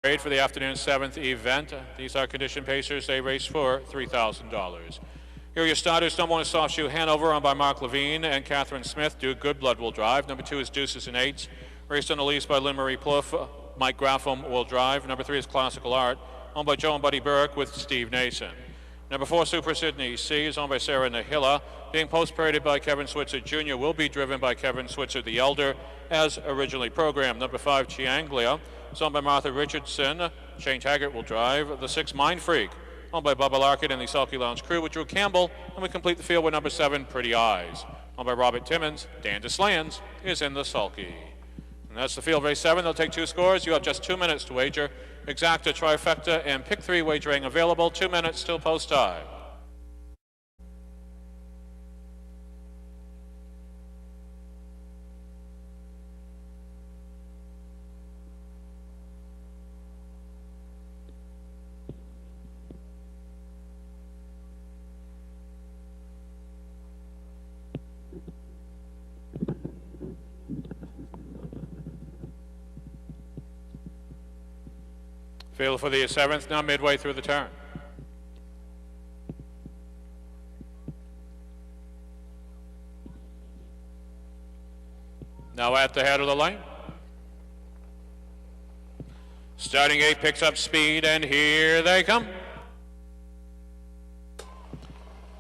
For the afternoon 7th event. These are condition pacers. They race for $3,000. Here are your starters. Number 1 is Softshoe Hanover, owned by Mark Levine and Catherine Smith. Duke Good Blood will drive. Number 2 is Deuces and Eights, raced on the lease by Lynn Marie Plouffe. Mike Graffam will drive. Number 3 is Classical Art, owned by Joe and Buddy Burke with Steve Nason. Number 4, Super Sydney C, is owned by Sarah Nahila. Being post-paraded by Kevin Switzer Jr., will be driven by Kevin Switzer the Elder, as originally programmed. Number 5, Chianglia, is owned by Martha Richardson. Shane Taggart will drive. The 6, Mind Freak, owned by Bubba Larkin and the Sulky Lounge crew with Drew Campbell. And we complete the field with number 7, Pretty Eyes, owned by Robert Timmons. Dan DeSlands is in the sulky. And that's the field, race 7. They'll take 2 scores. You have just 2 minutes to wager. Exacta, trifecta, and pick 3 wagering available. 2 minutes till post time. Field for the 7th, now midway through the turn. Now at the head of the lane. Starting 8 picks up speed, and here they come.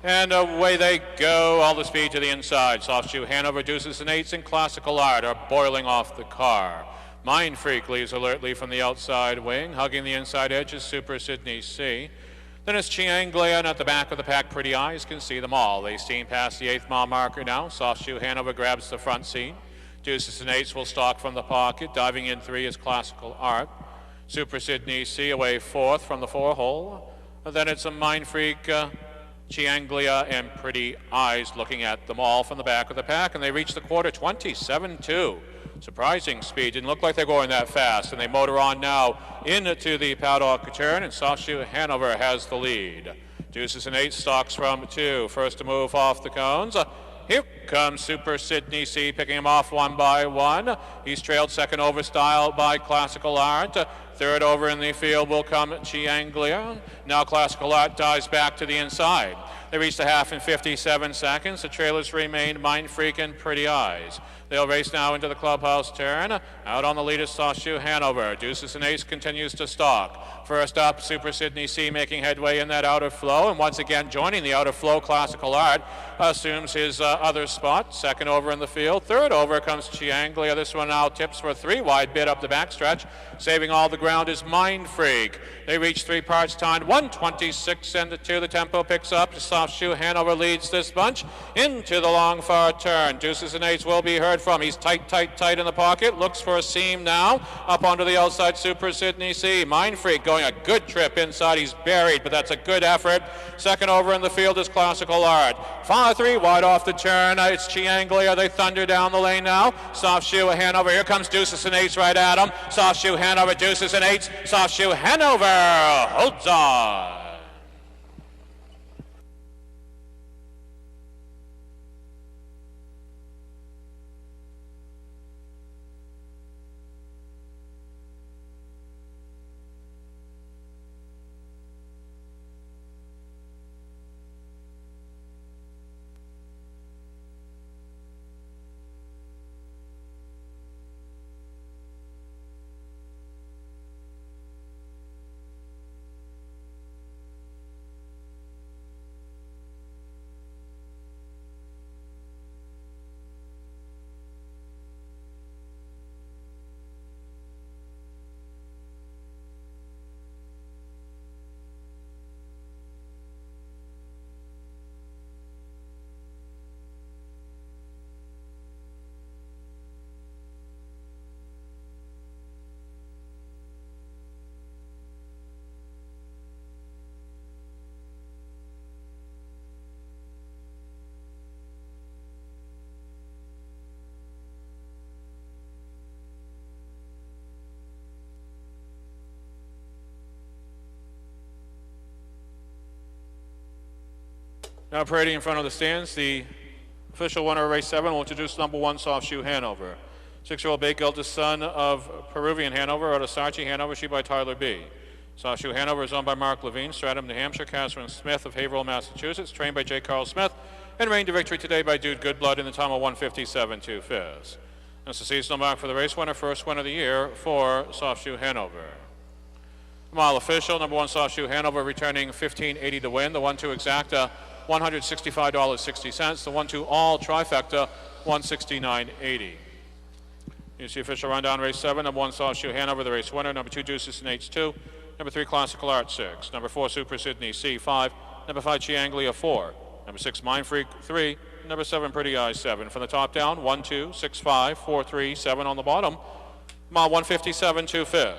And away they go, all the speed to the inside. Softshoe Hanover, Deuces and Eights, and Classical Art are boiling off the car. Mind Freak leaves alertly from the outside wing. Hugging the inside edge is Super Sydney C. Then it's Chianglia, and at the back of the pack, Pretty Eyes can see them all. They steam past the 8th mile marker now. Softshoe Hanover grabs the front seat. Deuces and Eights will stalk from the pocket. Diving in 3 is Classical Art. Super Sydney C away 4th from the 4-hole. And then it's a Mind Freak, Chianglia, and Pretty Eyes looking at them all from the back of the pack. And they reach the quarter 27-2. Surprising speed. Didn't look like they're going that fast. And they motor on now into the paddock turn, and Softshoe Hanover has the lead. Deuces and Eights stalks from 2. First to move off the cones. Here comes Super Sydney C, picking him off one by one. He's trailed second over style by Classical Art. Third over in the field will come Chianglia. Now Classical Art dives back to the inside. They reach the half in 57 seconds. The trailers remain Mind Freak and Pretty Eyes. They'll race now into the clubhouse turn. Out on the lead is Softshoe Hanover. Deuces and Ace continues to stalk. First up, Super Sydney C making headway in that outer flow. And once again, joining the outer flow, Classical Art assumes his other spot. Second over in the field. Third over comes Chianglia. This one now tips for a 3-wide bid up the backstretch. Saving all the ground is Mind Freak. They reach 3 parts time. 1:26.2. The tempo picks up. Softshoe Hanover leads this bunch into the long far turn. Deuces and Eights will be heard from. He's tight in the pocket. Looks for a seam now. Up onto the outside, Super Sydney C. Mind Freak going a good trip inside. He's buried, but that's a good effort. Second over in the field is Classical Art. 3 wide off the turn. It's Chianglia. They thunder down the lane now. Softshoe Hanover. Here comes Deuces and Eights right at him. Softshoe Hanover, Deuces and Eights. Softshoe Hanover holds on. Now parading in front of the stands, the official winner of race 7 will introduce number 1, Softshoe Hanover. 6-year-old Bake, eldest son of Peruvian Hanover, out of Sarchi, Hanover, she by Tyler B. Softshoe Hanover is owned by Mark Levine, Stratham, New Hampshire. Catherine Smith of Haverhill, Massachusetts, trained by J. Carl Smith, and reigned to victory today by Dude Goodblood in the time of 1:57 2/5. That's the seasonal mark for the race winner, first win of the year for Softshoe Hanover. Mile official, number 1 Softshoe Hanover, returning $15.80 to win. The 1-2 exacta, $165.60. The 1-2 all trifecta, $169.80. Here's the official rundown. Race 7, number 1 Softshoe Hanover, the race winner. Number 2 Deuces and Eights 2. Number 3 Classical Art 6. Number 4 Super Sydney C 5. Number 5 Chianglia 4. Number 6 Mind Freak 3. Number 7 Pretty Eyes 7. From the top down, 1, 2, 6, 5, 4, 3, 7 on the bottom. Mile 1:57 2/5.